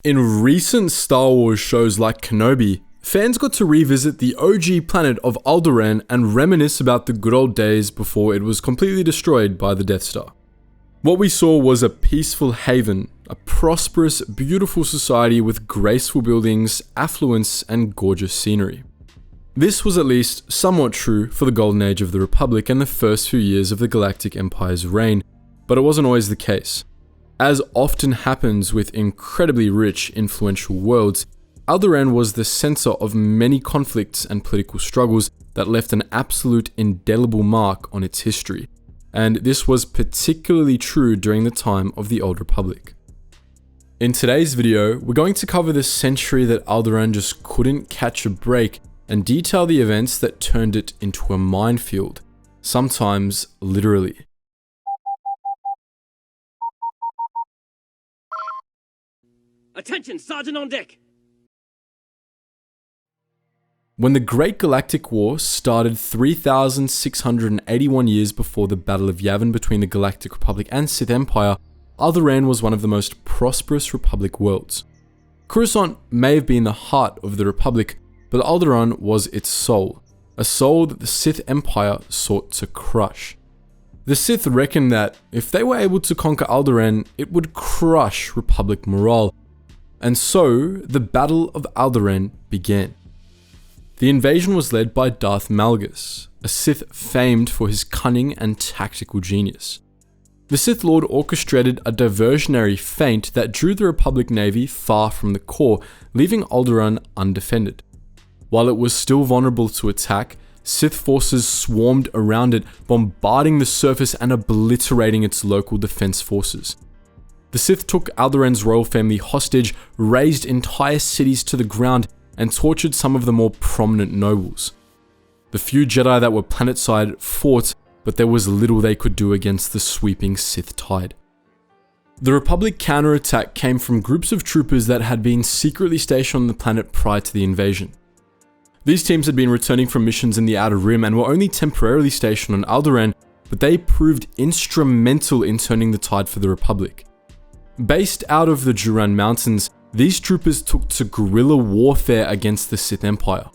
In recent Star Wars shows like Kenobi, fans got to revisit the OG planet of Alderaan and reminisce about the good old days before it was completely destroyed by the Death Star. What we saw was a peaceful haven, a prosperous, beautiful society with graceful buildings, affluence, and gorgeous scenery. This was at least somewhat true for the Golden Age of the Republic and the first few years of the Galactic Empire's reign, but it wasn't always the case. As often happens with incredibly rich, influential worlds, Alderaan was the center of many conflicts and political struggles that left an absolute indelible mark on its history, and this was particularly true during the time of the Old Republic. In today's video, we're going to cover the century that Alderaan just couldn't catch a break and detail the events that turned it into a minefield, sometimes literally. Attention, Sergeant on deck! When the Great Galactic War started 3,681 years before the Battle of Yavin between the Galactic Republic and Sith Empire, Alderaan was one of the most prosperous Republic worlds. Coruscant may have been the heart of the Republic, but Alderaan was its soul, a soul that the Sith Empire sought to crush. The Sith reckoned that if they were able to conquer Alderaan, it would crush Republic morale, and so the Battle of Alderaanian began. The invasion was led by Darth Malgus, a Sith famed for his cunning and tactical genius. The Sith Lord orchestrated a diversionary feint that drew the Republic Navy far from the core, leaving Alderaan undefended. While it was still vulnerable to attack, Sith forces swarmed around it, bombarding the surface and obliterating its local defense forces. The Sith took Alderaan's royal family hostage, razed entire cities to the ground, and tortured some of the more prominent nobles. The few Jedi that were planetside fought, but there was little they could do against the sweeping Sith tide. The Republic counterattack came from groups of troopers that had been secretly stationed on the planet prior to the invasion. These teams had been returning from missions in the Outer Rim and were only temporarily stationed on Alderaan, but they proved instrumental in turning the tide for the Republic. Based out of the Alderaanian Mountains, these troopers took to guerrilla warfare against the Sith Empire.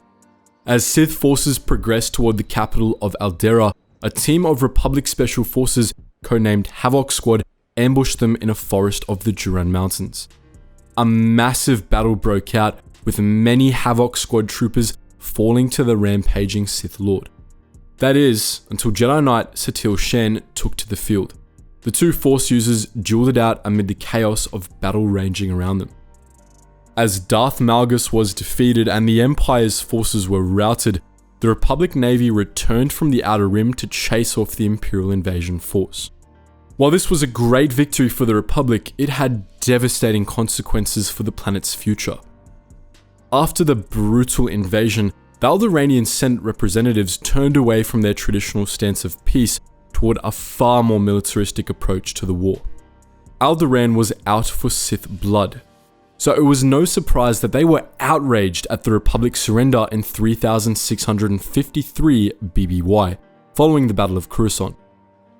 As Sith forces progressed toward the capital of Alderaan, a team of Republic Special Forces, codenamed Havoc Squad, ambushed them in a forest of the Alderaanian Mountains. A massive battle broke out, with many Havoc Squad troopers falling to the rampaging Sith Lord. That is, until Jedi Knight Satil Shen took to the field. The two Force users dueled it out amid the chaos of battle raging around them. As Darth Malgus was defeated and the Empire's forces were routed, the Republic Navy returned from the Outer Rim to chase off the Imperial invasion force. While this was a great victory for the Republic, it had devastating consequences for the planet's future. After the brutal invasion, the Alderaanian Senate representatives turned away from their traditional stance of peace toward a far more militaristic approach to the war. Alderaan was out for Sith blood, so it was no surprise that they were outraged at the Republic's surrender in 3653 BBY, following the Battle of Coruscant.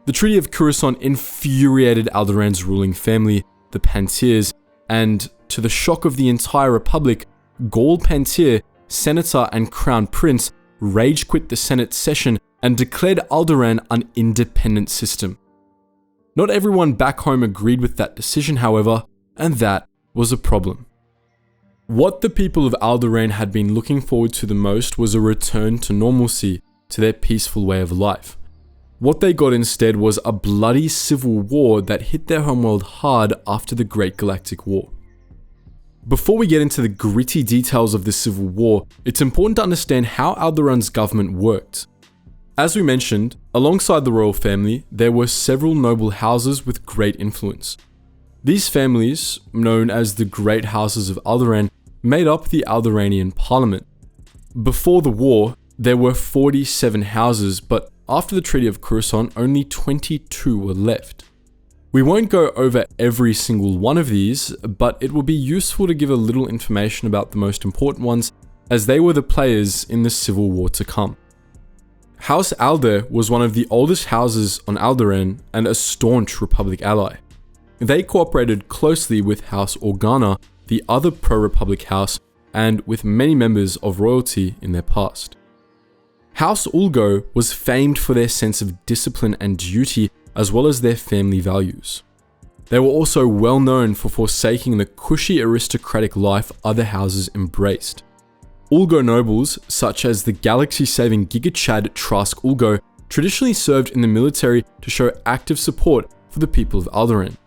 The Treaty of Coruscant infuriated Alderaan's ruling family, the Pantiers, and to the shock of the entire Republic, Gall Pantier, Senator and Crown Prince, rage quit the Senate session and declared Alderaan an independent system. Not everyone back home agreed with that decision, however, and that was a problem. What the people of Alderaan had been looking forward to the most was a return to normalcy, to their peaceful way of life. What they got instead was a bloody civil war that hit their homeworld hard after the Great Galactic War. Before we get into the gritty details of the Civil War, it's important to understand how Alderaan's government worked. As we mentioned, alongside the royal family, there were several noble houses with great influence. These families, known as the Great Houses of Alderaan, made up the Alderaanian Parliament. Before the war, there were 47 houses, but after the Treaty of Coruscant, only 22 were left. We won't go over every single one of these, but it will be useful to give a little information about the most important ones, as they were the players in the Civil War to come. House Alder was one of the oldest houses on Alderaan and a staunch Republic ally. They cooperated closely with House Organa, the other pro-Republic house, and with many members of royalty in their past. House Ulgo was famed for their sense of discipline and duty, as well as their family values. They were also well known for forsaking the cushy aristocratic life other houses embraced. Ulgo nobles, such as the galaxy-saving Giga Chad Trask Ulgo, traditionally served in the military to show active support for the people of Alderaan.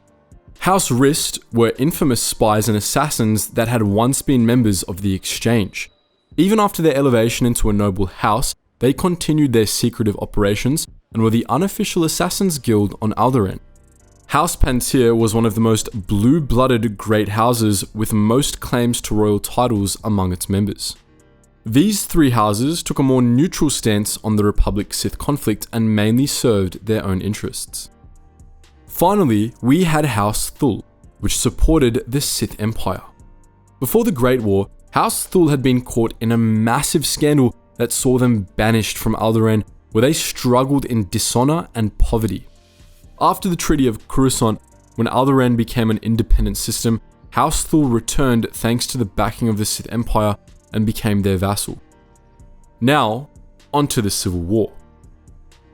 House Rist were infamous spies and assassins that had once been members of the Exchange. Even after their elevation into a noble house, they continued their secretive operations and were the unofficial Assassins Guild on Alderaan. House Pantir was one of the most blue-blooded great houses with most claims to royal titles among its members. These three houses took a more neutral stance on the Republic-Sith conflict and mainly served their own interests. Finally, we had House Thul, which supported the Sith Empire. Before the Great War, House Thul had been caught in a massive scandal that saw them banished from Alderaan, where they struggled in dishonor and poverty. After the Treaty of Coruscant, when Alderaan became an independent system, House Thul returned thanks to the backing of the Sith Empire and became their vassal. Now, onto the Civil War.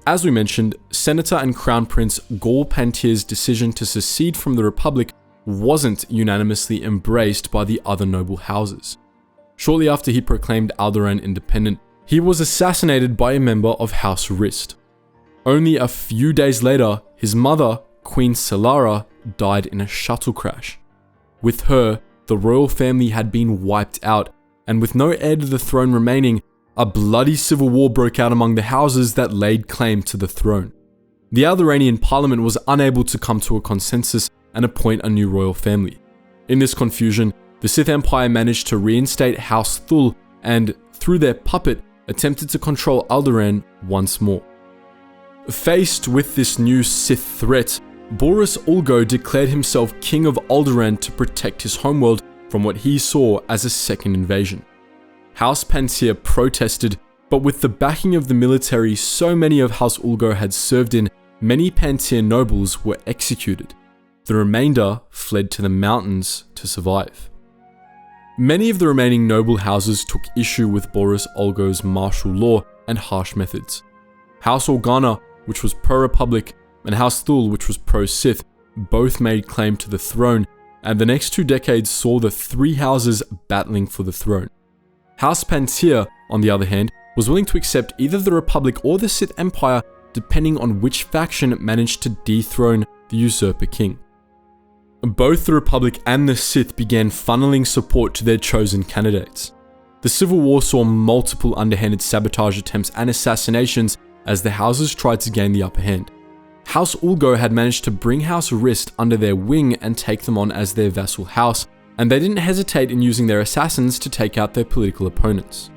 As we mentioned, Senator and Crown Prince Gol Pantir's decision to secede from the Republic wasn't unanimously embraced by the other noble houses. Shortly after he proclaimed Alderaan independent, he was assassinated by a member of House Rist. Only a few days later, his mother, Queen Selara, died in a shuttle crash. With her, the royal family had been wiped out, and with no heir to the throne remaining, a bloody civil war broke out among the houses that laid claim to the throne. The Alderaanian parliament was unable to come to a consensus and appoint a new royal family. In this confusion, the Sith Empire managed to reinstate House Thul and, through their puppet, attempted to control Alderaan once more. Faced with this new Sith threat, Boris Ulgo declared himself King of Alderaan to protect his homeworld from what he saw as a second invasion. House Pantir protested, but with the backing of the military so many of House Ulgo had served in, many Pantir nobles were executed. The remainder fled to the mountains to survive. Many of the remaining noble houses took issue with Boris Ulgo's martial law and harsh methods. House Organa, which was pro-Republic, and House Thul, which was pro-Sith, both made claim to the throne, and the next 2 decades saw the three houses battling for the throne. House Pantir, on the other hand, was willing to accept either the Republic or the Sith Empire depending on which faction managed to dethrone the usurper king. Both the Republic and the Sith began funneling support to their chosen candidates. The Civil War saw multiple underhanded sabotage attempts and assassinations as the houses tried to gain the upper hand. House Ulgo had managed to bring House Rist under their wing and take them on as their vassal house, and they didn't hesitate in using their assassins to take out their political opponents.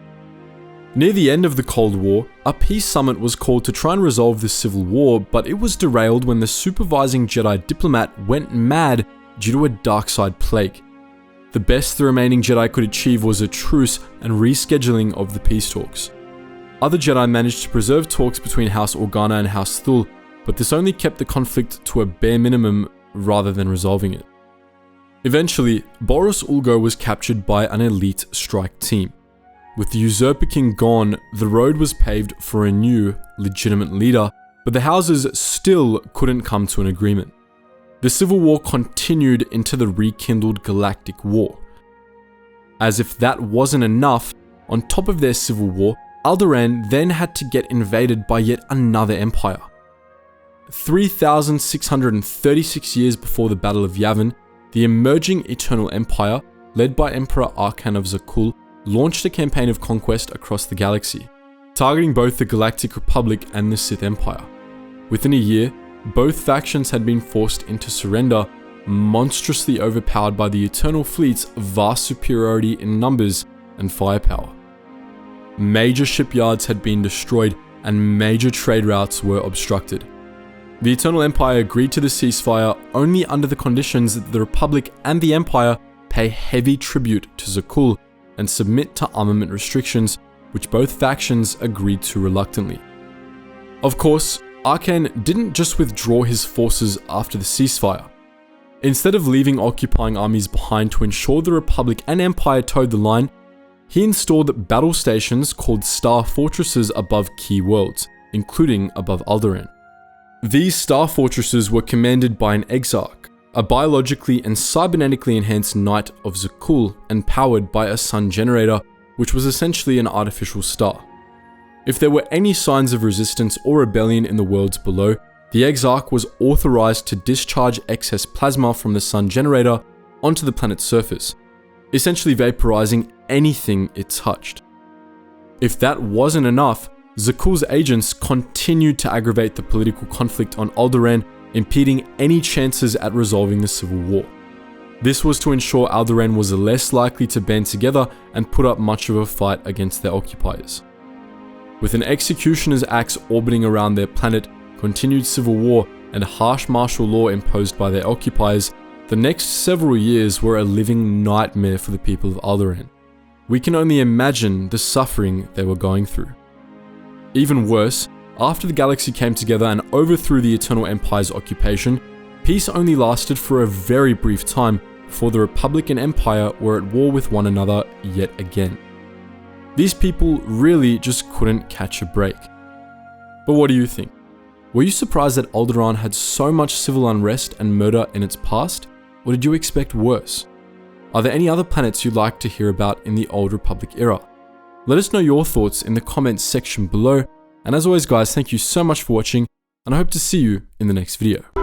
Near the end of the Cold War, a peace summit was called to try and resolve the Civil War, but it was derailed when the supervising Jedi diplomat went mad due to a dark side plague. The best the remaining Jedi could achieve was a truce and rescheduling of the peace talks. Other Jedi managed to preserve talks between House Organa and House Thul, but this only kept the conflict to a bare minimum rather than resolving it. Eventually, Boris Ulgo was captured by an elite strike team. With the usurper king gone, the road was paved for a new, legitimate leader, but the houses still couldn't come to an agreement. The Civil War continued into the rekindled Galactic War. As if that wasn't enough, on top of their civil war, Alderaan then had to get invaded by yet another empire. 3,636 years before the Battle of Yavin, the emerging Eternal Empire, led by Emperor Arkan of Zakul, launched a campaign of conquest across the galaxy, targeting both the Galactic Republic and the Sith Empire. Within a year, both factions had been forced into surrender, monstrously overpowered by the Eternal Fleet's vast superiority in numbers and firepower. Major shipyards had been destroyed and major trade routes were obstructed. The Eternal Empire agreed to the ceasefire only under the conditions that the Republic and the Empire pay heavy tribute to Zakul and submit to armament restrictions, which both factions agreed to reluctantly. Of course, Arkan didn't just withdraw his forces after the ceasefire. Instead of leaving occupying armies behind to ensure the Republic and Empire towed the line, he installed battle stations called Star Fortresses above key worlds, including above Alderaan. These Star Fortresses were commanded by an Exarch, a biologically and cybernetically enhanced Knight of Zakul and powered by a sun generator, which was essentially an artificial star. If there were any signs of resistance or rebellion in the worlds below, the Exarch was authorized to discharge excess plasma from the sun generator onto the planet's surface, essentially vaporizing anything it touched. If that wasn't enough, Zakul's agents continued to aggravate the political conflict on Alderaan, impeding any chances at resolving the Civil War. This was to ensure Alderaan was less likely to band together and put up much of a fight against their occupiers. With an executioner's axe orbiting around their planet, continued civil war, and harsh martial law imposed by their occupiers, the next several years were a living nightmare for the people of Alderaanian. We can only imagine the suffering they were going through. Even worse, after the galaxy came together and overthrew the Eternal Empire's occupation, peace only lasted for a very brief time before the Republic and Empire were at war with one another yet again. These people really just couldn't catch a break. But what do you think? Were you surprised that Alderaan had so much civil unrest and murder in its past, or did you expect worse? Are there any other planets you'd like to hear about in the Old Republic era? Let us know your thoughts in the comments section below, and as always guys, thank you so much for watching, and I hope to see you in the next video.